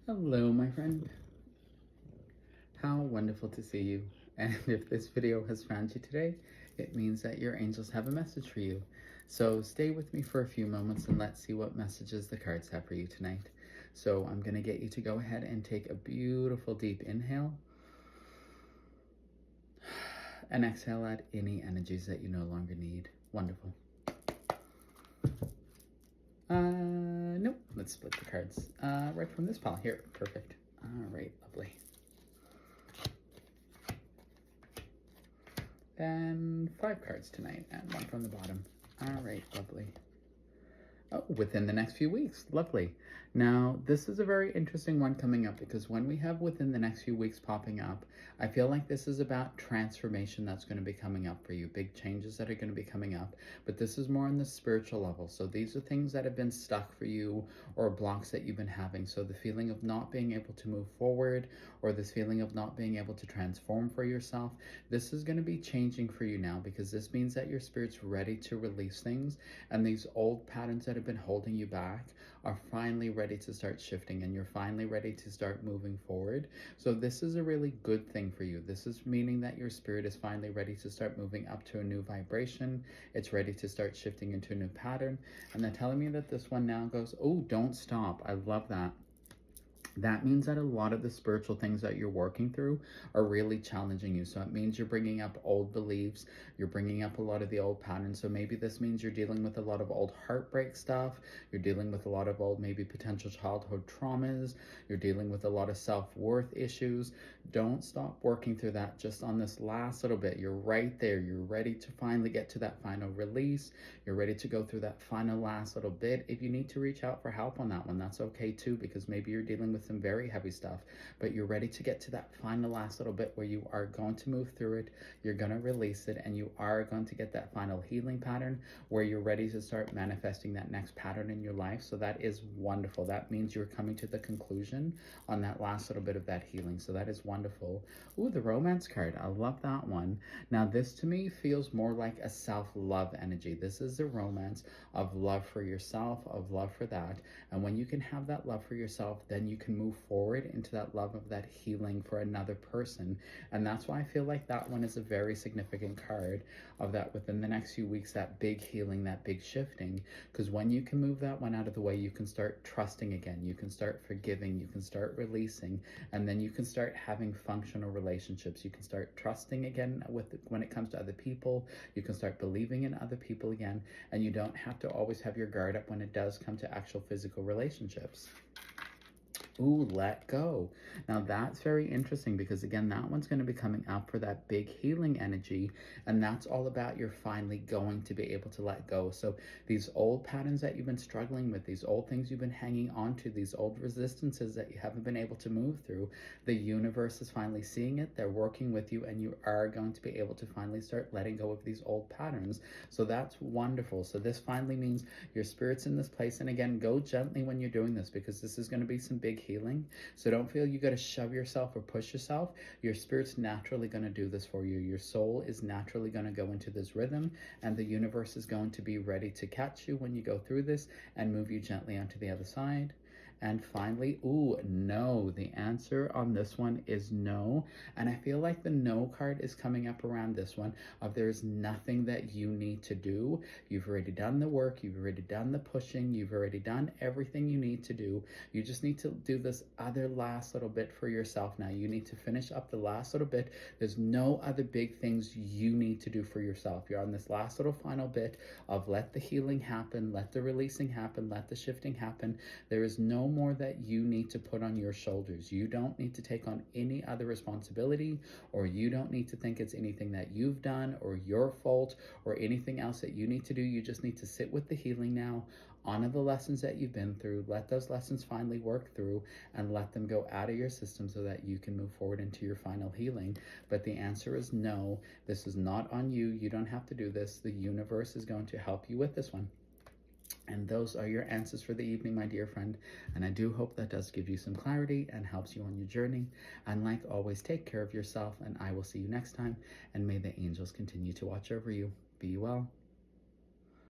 Hello, my friend. How wonderful to see you. And if this video has found you today, it means that your angels have a message for you. So stay with me for a few moments and let's see what messages the cards have for you tonight. So I'm going to get you to go ahead and take a beautiful deep inhale and exhale out any energies that you no longer need. Wonderful. Nope. Let's split the cards right from this pile here. Perfect. All right, lovely. And 5 cards tonight and 1 from the bottom. All right, lovely. Oh, within the next few weeks. Lovely. Now, this is a very interesting one coming up because when we have within the next few weeks popping up, I feel like this is about transformation that's going to be coming up for you, big changes that are going to be coming up, but this is more on the spiritual level. So these are things that have been stuck for you or blocks that you've been having. So the feeling of not being able to move forward or this feeling of not being able to transform for yourself, this is going to be changing for you now because this means that your spirit's ready to release things and these old patterns that have been holding you back are finally ready to start shifting and you're finally ready to start moving forward. So this is a really good thing for you. This is meaning that your spirit is finally ready to start moving up to a new vibration. It's ready to start shifting into a new pattern. And they're telling me that this one now goes, oh, don't stop. I love that. That means that a lot of the spiritual things that you're working through are really challenging you. So it means you're bringing up old beliefs, you're bringing up a lot of the old patterns. So maybe this means you're dealing with a lot of old heartbreak stuff, you're dealing with a lot of old maybe potential childhood traumas, you're dealing with a lot of self-worth issues. Don't stop working through that just on this last little bit. You're right there. You're ready to finally get to that final release. You're ready to go through that final last little bit. If you need to reach out for help on that one, that's okay too, because maybe you're dealing with some very heavy stuff, but you're ready to get to that final last little bit where you are going to move through it, you're going to release it, and you are going to get that final healing pattern where you're ready to start manifesting that next pattern in your life. So that is wonderful. That means you're coming to the conclusion on that last little bit of that healing. So that is wonderful. Ooh, the romance card. I love that one. Now this to me feels more like a self-love energy. This is the romance of love for yourself, of love for that. And when you can have that love for yourself, then you can move forward into that love of that healing for another person. And that's why I feel like that one is a very significant card of that within the next few weeks, that big healing, that big shifting. Because when you can move that one out of the way, you can start trusting again, you can start forgiving, you can start releasing, and then you can start having functional relationships. You can start trusting again when it comes to other people. You can start believing in other people again, and you don't have to always have your guard up when it does come to actual physical relationships. Ooh, let go. Now that's very interesting because again, that one's going to be coming up for that big healing energy. And that's all about you're finally going to be able to let go. So these old patterns that you've been struggling with, these old things you've been hanging on to, these old resistances that you haven't been able to move through, the universe is finally seeing it. They're working with you and you are going to be able to finally start letting go of these old patterns. So that's wonderful. So this finally means your spirit's in this place. And again, go gently when you're doing this because this is going to be some big healing. So don't feel you got to shove yourself or push yourself. Your spirit's naturally going to do this for you. Your soul is naturally going to go into this rhythm and the universe is going to be ready to catch you when you go through this and move you gently onto the other side. And finally, ooh, no. The answer on this one is no. And I feel like the no card is coming up around this one of there's nothing that you need to do. You've already done the work. You've already done the pushing. You've already done everything you need to do. You just need to do this other last little bit for yourself now. You need to finish up the last little bit. There's no other big things you need to do for yourself. You're on this last little final bit of let the healing happen, let the releasing happen, let the shifting happen. There is no more that you need to put on your shoulders. You don't need to take on any other responsibility, or you don't need to think it's anything that you've done or your fault or anything else that you need to do. You just need to sit with the healing now, honor the lessons that you've been through, let those lessons finally work through and let them go out of your system so that you can move forward into your final healing. But the answer is no. This is not on you. You don't have to do this. The universe is going to help you with this one. And those are your answers for the evening, my dear friend. And I do hope that does give you some clarity and helps you on your journey. And like always, take care of yourself, and I will see you next time. And may the angels continue to watch over you. Be well.